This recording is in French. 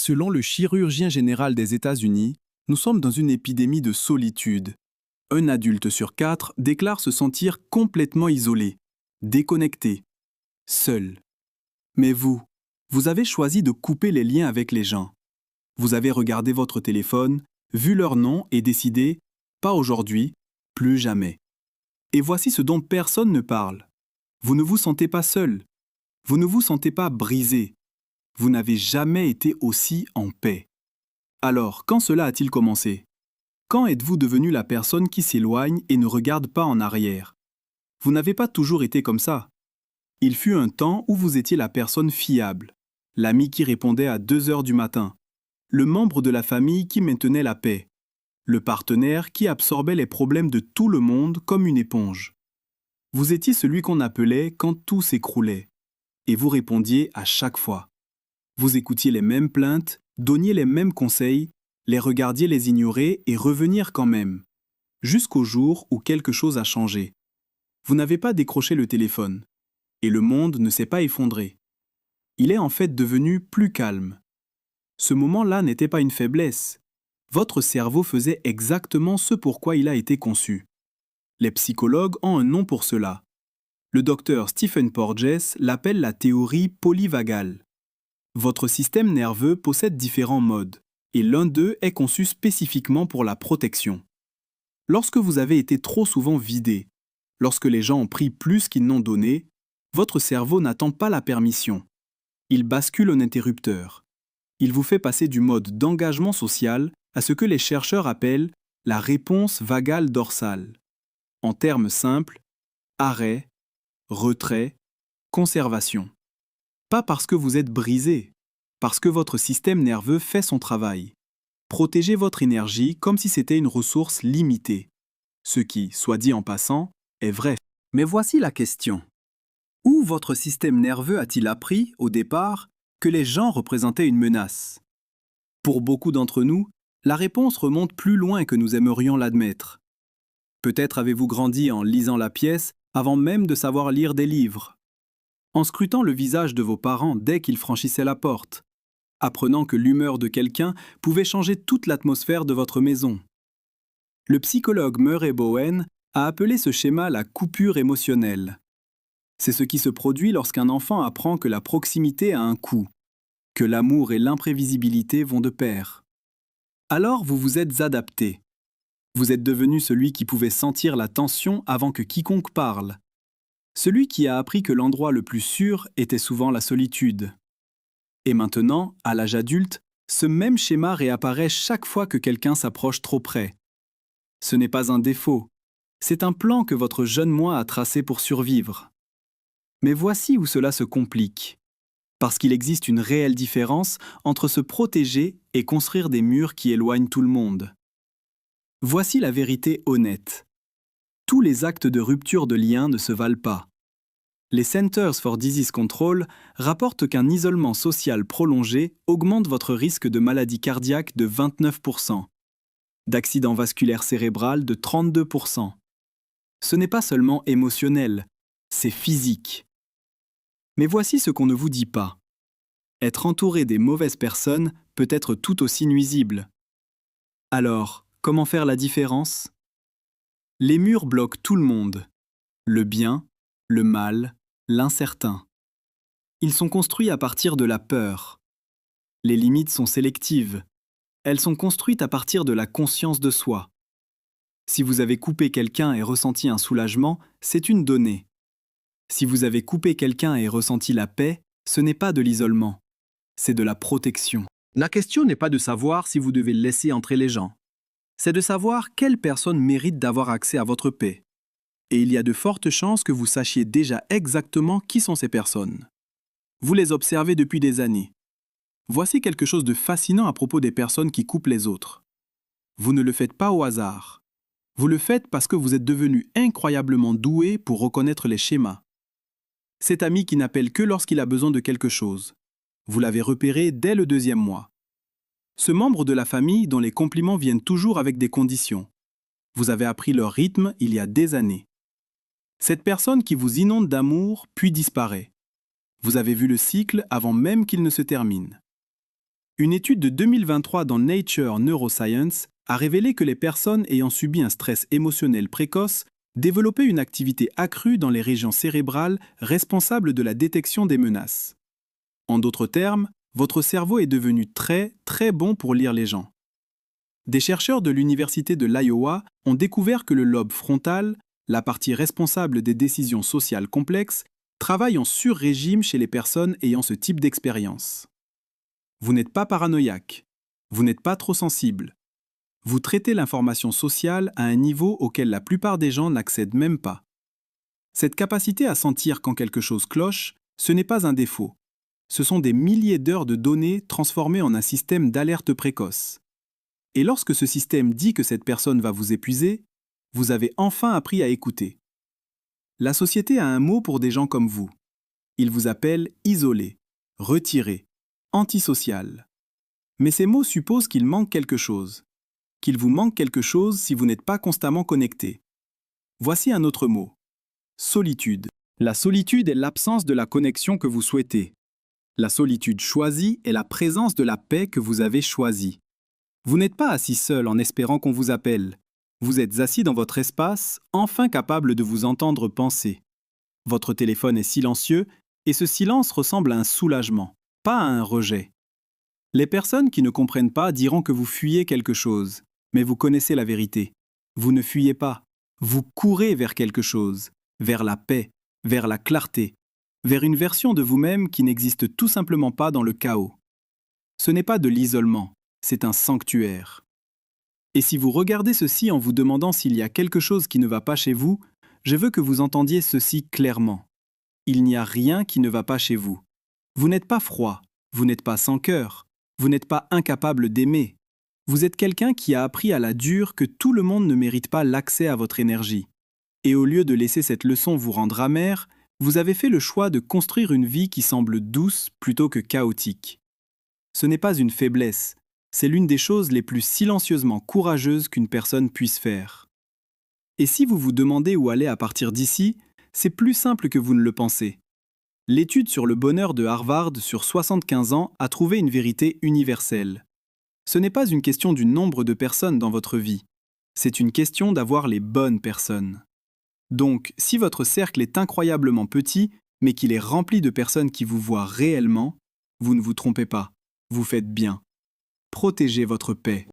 Selon le chirurgien général des États-Unis, nous sommes dans une épidémie de solitude. Un adulte sur 4 déclare se sentir complètement isolé, déconnecté, seul. Mais vous avez choisi de couper les liens avec les gens. Vous avez regardé votre téléphone, vu leur nom et décidé, pas aujourd'hui, plus jamais. Et voici ce dont personne ne parle. Vous ne vous sentez pas seul. Vous ne vous sentez pas brisé. Vous n'avez jamais été aussi en paix. Alors, quand cela a-t-il commencé? Quand êtes-vous devenu la personne qui s'éloigne et ne regarde pas en arrière? Vous n'avez pas toujours été comme ça. Il fut un temps où vous étiez la personne fiable, l'ami qui répondait à 2 heures du matin, le membre de la famille qui maintenait la paix, le partenaire qui absorbait les problèmes de tout le monde comme une éponge. Vous étiez celui qu'on appelait quand tout s'écroulait, et vous répondiez à chaque fois. Vous écoutiez les mêmes plaintes, donniez les mêmes conseils, les regardiez les ignorer et revenir quand même, jusqu'au jour où quelque chose a changé. Vous n'avez pas décroché le téléphone, et le monde ne s'est pas effondré. Il est en fait devenu plus calme. Ce moment-là n'était pas une faiblesse. Votre cerveau faisait exactement ce pourquoi il a été conçu. Les psychologues ont un nom pour cela. Le docteur Stephen Porges l'appelle la théorie polyvagale. Votre système nerveux possède différents modes, et l'un d'eux est conçu spécifiquement pour la protection. Lorsque vous avez été trop souvent vidé, lorsque les gens ont pris plus qu'ils n'ont donné, votre cerveau n'attend pas la permission. Il bascule en interrupteur. Il vous fait passer du mode d'engagement social à ce que les chercheurs appellent la réponse vagale dorsale. En termes simples, arrêt, retrait, conservation. Pas parce que vous êtes brisé, parce que votre système nerveux fait son travail. Protégez votre énergie comme si c'était une ressource limitée. Ce qui, soit dit en passant, est vrai. Mais voici la question. Où votre système nerveux a-t-il appris, au départ, que les gens représentaient une menace? Pour beaucoup d'entre nous, la réponse remonte plus loin que nous aimerions l'admettre. Peut-être avez-vous grandi en lisant la pièce avant même de savoir lire des livres, en scrutant le visage de vos parents dès qu'ils franchissaient la porte, apprenant que l'humeur de quelqu'un pouvait changer toute l'atmosphère de votre maison. Le psychologue Murray Bowen a appelé ce schéma la coupure émotionnelle. C'est ce qui se produit lorsqu'un enfant apprend que la proximité a un coût, que l'amour et l'imprévisibilité vont de pair. Alors vous vous êtes adapté. Vous êtes devenu celui qui pouvait sentir la tension avant que quiconque parle. Celui qui a appris que l'endroit le plus sûr était souvent la solitude. Et maintenant, à l'âge adulte, ce même schéma réapparaît chaque fois que quelqu'un s'approche trop près. Ce n'est pas un défaut, c'est un plan que votre jeune moi a tracé pour survivre. Mais voici où cela se complique. Parce qu'il existe une réelle différence entre se protéger et construire des murs qui éloignent tout le monde. Voici la vérité honnête. Tous les actes de rupture de lien ne se valent pas. Les Centers for Disease Control rapportent qu'un isolement social prolongé augmente votre risque de maladie cardiaque de 29%, d'accident vasculaire cérébral de 32%. Ce n'est pas seulement émotionnel, c'est physique. Mais voici ce qu'on ne vous dit pas. Être entouré des mauvaises personnes peut être tout aussi nuisible. Alors, comment faire la différence? Les murs bloquent tout le monde. Le bien, le mal, l'incertain. Ils sont construits à partir de la peur. Les limites sont sélectives. Elles sont construites à partir de la conscience de soi. Si vous avez coupé quelqu'un et ressenti un soulagement, c'est une donnée. Si vous avez coupé quelqu'un et ressenti la paix, ce n'est pas de l'isolement, c'est de la protection. La question n'est pas de savoir si vous devez laisser entrer les gens. C'est de savoir quelle personne mérite d'avoir accès à votre paix. Et il y a de fortes chances que vous sachiez déjà exactement qui sont ces personnes. Vous les observez depuis des années. Voici quelque chose de fascinant à propos des personnes qui coupent les autres. Vous ne le faites pas au hasard. Vous le faites parce que vous êtes devenu incroyablement doué pour reconnaître les schémas. Cet ami qui n'appelle que lorsqu'il a besoin de quelque chose. Vous l'avez repéré dès le 2e mois. Ce membre de la famille dont les compliments viennent toujours avec des conditions. Vous avez appris leur rythme il y a des années. Cette personne qui vous inonde d'amour puis disparaît. Vous avez vu le cycle avant même qu'il ne se termine. Une étude de 2023 dans Nature Neuroscience a révélé que les personnes ayant subi un stress émotionnel précoce développaient une activité accrue dans les régions cérébrales responsables de la détection des menaces. En d'autres termes, votre cerveau est devenu très bon pour lire les gens. Des chercheurs de l'Université de l'Iowa ont découvert que le lobe frontal, la partie responsable des décisions sociales complexes, travaille en sur-régime chez les personnes ayant ce type d'expérience. Vous n'êtes pas paranoïaque, vous n'êtes pas trop sensible. Vous traitez l'information sociale à un niveau auquel la plupart des gens n'accèdent même pas. Cette capacité à sentir quand quelque chose cloche, ce n'est pas un défaut. Ce sont des milliers d'heures de données transformées en un système d'alerte précoce. Et lorsque ce système dit que cette personne va vous épuiser, vous avez enfin appris à écouter. La société a un mot pour des gens comme vous. Il vous appelle isolé, retiré, antisocial. Mais ces mots supposent qu'il manque quelque chose. Qu'il vous manque quelque chose si vous n'êtes pas constamment connecté. Voici un autre mot. Solitude. La solitude est l'absence de la connexion que vous souhaitez. La solitude choisie est la présence de la paix que vous avez choisie. Vous n'êtes pas assis seul en espérant qu'on vous appelle. Vous êtes assis dans votre espace, enfin capable de vous entendre penser. Votre téléphone est silencieux et ce silence ressemble à un soulagement, pas à un rejet. Les personnes qui ne comprennent pas diront que vous fuyez quelque chose, mais vous connaissez la vérité. Vous ne fuyez pas, vous courez vers quelque chose, vers la paix, vers la clarté, vers une version de vous-même qui n'existe tout simplement pas dans le chaos. Ce n'est pas de l'isolement, c'est un sanctuaire. Et si vous regardez ceci en vous demandant s'il y a quelque chose qui ne va pas chez vous, je veux que vous entendiez ceci clairement. Il n'y a rien qui ne va pas chez vous. Vous n'êtes pas froid, vous n'êtes pas sans cœur, vous n'êtes pas incapable d'aimer. Vous êtes quelqu'un qui a appris à la dure que tout le monde ne mérite pas l'accès à votre énergie. Et au lieu de laisser cette leçon vous rendre amer, vous avez fait le choix de construire une vie qui semble douce plutôt que chaotique. Ce n'est pas une faiblesse, c'est l'une des choses les plus silencieusement courageuses qu'une personne puisse faire. Et si vous vous demandez où aller à partir d'ici, c'est plus simple que vous ne le pensez. L'étude sur le bonheur de Harvard sur 75 ans a trouvé une vérité universelle. Ce n'est pas une question du nombre de personnes dans votre vie, c'est une question d'avoir les bonnes personnes. Donc, si votre cercle est incroyablement petit, mais qu'il est rempli de personnes qui vous voient réellement, vous ne vous trompez pas, vous faites bien. Protégez votre paix.